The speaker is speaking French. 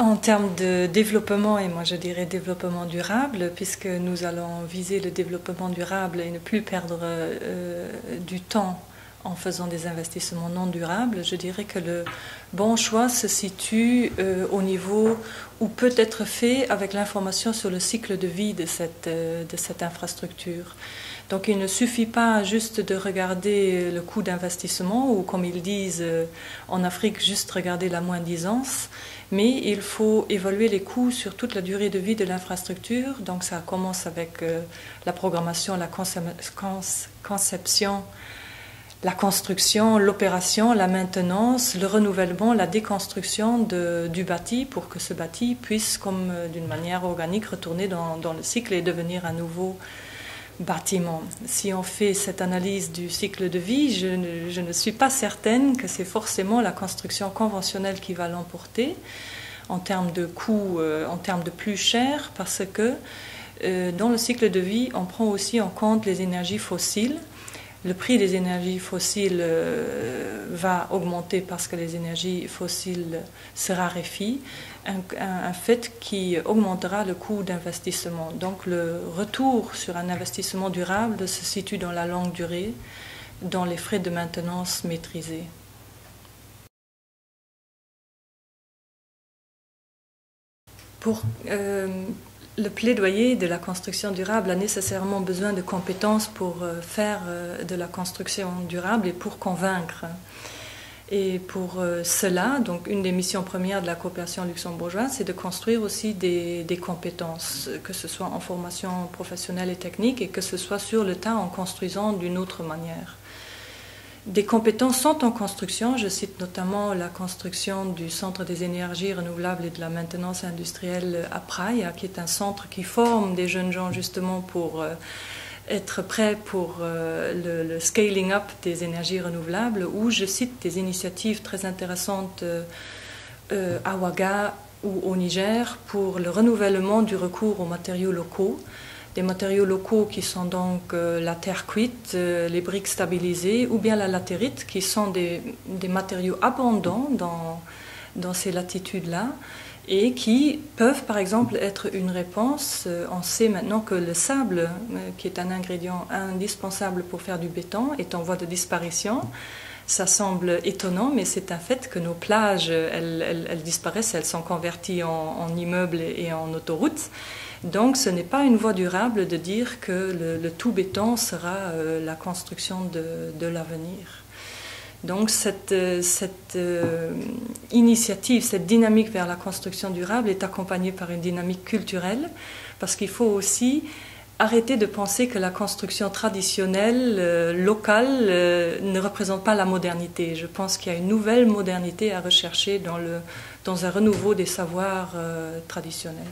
En termes de développement, et moi je dirais développement durable, puisque nous allons viser le développement durable et ne plus perdre du temps en faisant des investissements non durables, je dirais que le bon choix se situe au niveau où peut être fait avec l'information sur le cycle de vie de cette infrastructure. Donc il ne suffit pas juste de regarder le coût d'investissement ou, comme ils disent en Afrique, juste regarder la moins-disance, mais il faut évaluer les coûts sur toute la durée de vie de l'infrastructure. Donc ça commence avec la programmation, la conception, la construction, l'opération, la maintenance, le renouvellement, la déconstruction du bâti pour que ce bâti puisse, comme d'une manière organique, retourner dans le cycle et devenir un nouveau bâtiment. Si on fait cette analyse du cycle de vie, je ne suis pas certaine que c'est forcément la construction conventionnelle qui va l'emporter en termes de coûts, en termes de plus cher, parce que dans le cycle de vie, on prend aussi en compte les énergies fossiles. Le prix des énergies fossiles va augmenter parce que les énergies fossiles se raréfient, un fait qui augmentera le coût d'investissement. Donc le retour sur un investissement durable se situe dans la longue durée, dans les frais de maintenance maîtrisés. Pour le plaidoyer de la construction durable a nécessairement besoin de compétences pour faire de la construction durable et pour convaincre. Et pour cela, donc une des missions premières de la coopération luxembourgeoise, c'est de construire aussi des compétences, que ce soit en formation professionnelle et technique, et que ce soit sur le tas en construisant d'une autre manière. Des compétences sont en construction. Je cite notamment la construction du Centre des énergies renouvelables et de la maintenance industrielle à Praia, qui est un centre qui forme des jeunes gens justement pour être prêts pour le scaling up des énergies renouvelables, où je cite des initiatives très intéressantes à Ouaga ou au Niger pour le renouvellement du recours aux matériaux locaux. Des matériaux locaux qui sont donc la terre cuite, les briques stabilisées ou bien la latérite, qui sont des matériaux abondants dans ces latitudes-là et qui peuvent par exemple être une réponse. On sait maintenant que le sable, qui est un ingrédient indispensable pour faire du béton, est en voie de disparition. Ça semble étonnant, mais c'est un fait que nos plages, elles disparaissent, elles sont converties en immeubles et en autoroutes. Donc ce n'est pas une voie durable de dire que le tout béton sera la construction de l'avenir. Donc cette initiative, cette dynamique vers la construction durable est accompagnée par une dynamique culturelle, parce qu'il faut aussi arrêter de penser que la construction traditionnelle, locale, ne représente pas la modernité. Je pense qu'il y a une nouvelle modernité à rechercher dans un renouveau des savoirs traditionnels.